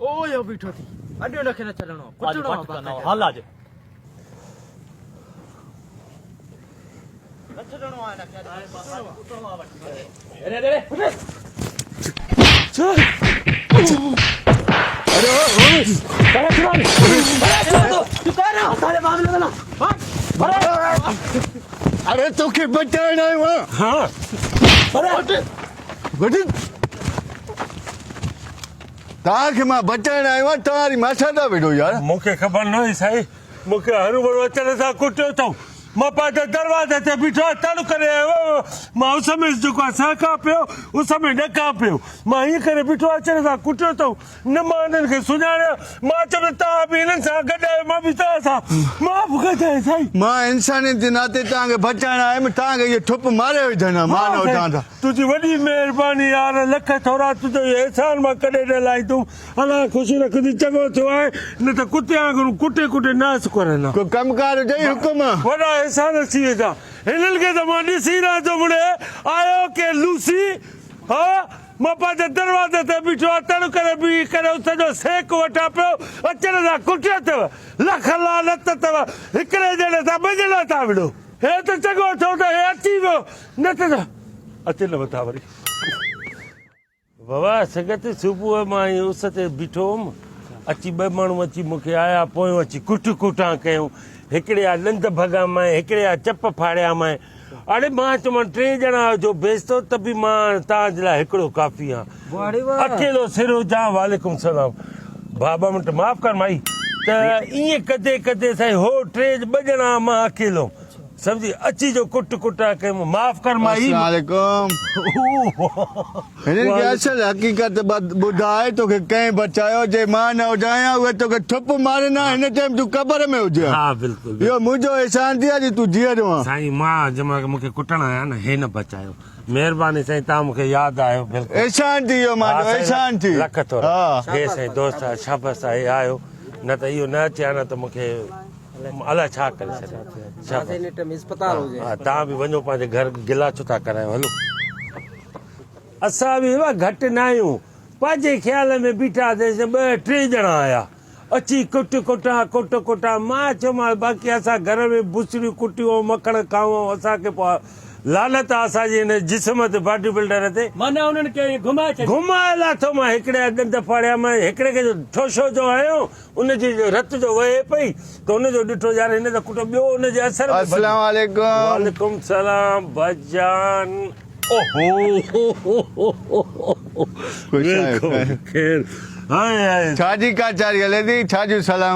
ओए बीठो थी अड्डो नखे न चलणो कुटणो हाल आज न चलणो आहे न अरे अरे अरे तो के बचाए ना वहाँ हाँ बड़ी ताकि मां बचाए ना वहाँ तारी मासादा बेटो यार मूंखे ख़बर न हुई साईं मूंखे हरू भरू अचण सां कुटियो अथऊं मां पंहिंजे दरवाज़े ते बीठो तड़ करे आयो मां उस में जेको आहे सहका पियो उस में ॾका पियो मां हीअं करे बीठो अचण सां कुटियो अथऊं न मां हिननि खे सुञाणियो मां चयो तव्हां बि हिननि सां गॾु आहियो मां बि तव्हां सां माफ़ कजांइ साईं मां इंसानियत जे नाते तव्हांखे बचाइण आयुमि तव्हांखे इहो ठुप मारे विझंदा मानव तव्हां सां तुंहिंजी वॾी महिरबानी यार लख थोरा तुंहिंजो एहसान मां कॾहिं न लाइ तूं अलाह ख़ुशी रखंदी चङो थियो आहे न त कुते वांगुरु कुटे कुटे नास करे न को कमकार हुजे हुकुम वॾा एहसान अची वेंदा हिननि खे त मां ॾिसी रहियो थो मुड़े आयो के लूसी हा मां पंहिंजे दरवाज़े ते बीठो आहे तड़ करे बीह करे सॼो सेक वठां पियो अचण सां कुटियो अथव लख लानत अथव हिकिड़े ॼणे सां ॿ ॼणा था विड़ो हे त चङो थियो त हे अची वियो न त अचे न वठा वरी बाबा संगत सुबुह मां उस ते बीठो हुउमि अची ॿ माण्हू अची मूंखे आया पोयों अची कुट कुटां कयूं हिकिड़े आहे नंद भॻा मां हिकिड़े आहे चप फाड़िया मां अड़े मां चयोमांसि 3 ॼणा जो बेचतो त बि मां तव्हांजे लाइ हिकिड़ो काफ़ी आहे अकेलो सिरो जा वालेकुम सलाम बाबा मिंट माफ़ कर माई त ईअं कदे कदे साईं हो 2 ॼणा मां अकेलो सम्झी अची जो कुट कुटा कयूं माफ़ कर माई अस्सलामुअलैकुम हिननि खे असल हक़ीक़त ॿुधाए तोखे कंहिं बचायो जे मां न हुजां उहे तोखे ठुप मारंदा हिन टाइम तूं क़बर में हुजे हा बिल्कुलु इहो मुंहिंजो एहसान थी आहे तूं जीअरो आहे साईं मां जंहिं मूंखे कुटण आया न हे न बचायो महिरबानी साईं तव्हां मूंखे यादि आयो बिल्कुलु एहसान थी वियो मांजो एहसान थी लख थोरा हे साईं दोस्त आहे शाबस आहे आयो न त इहो न अचे हा न त मूंखे अलाए छा करे छॾिया हा तव्हां बि वञो पंहिंजे घर गिला छो था करायो हलो असां बि घटि न आहियूं पंहिंजे ख़्याल में बीठा हुआसीं 2-3 ॼणा आया अची कुट कुटा मां चयोमांसि बाक़ी असां घर में बुसरियूं कुटियूं मखण खाऊं असांखे पोइ लानत आहे असांजे हिन जिस्म ते बॉडी बिल्डर ते माना उन्हनि खे घुमाए लाथो मां हिकिड़े ॾंद फाड़िया मां हिकिड़े खे जो ठोशो जो आयो उनजी जो रत जो वहे पई त उनजो ॾिठो यार हिन त कुटो ॿियो उनजे असर अस्सलाम वालेकुम वालेकुम सलाम भाईजान ओहो ख़ुश आहियो खैर हाय हाय छाजी का चारी हले थी छाजू सलाम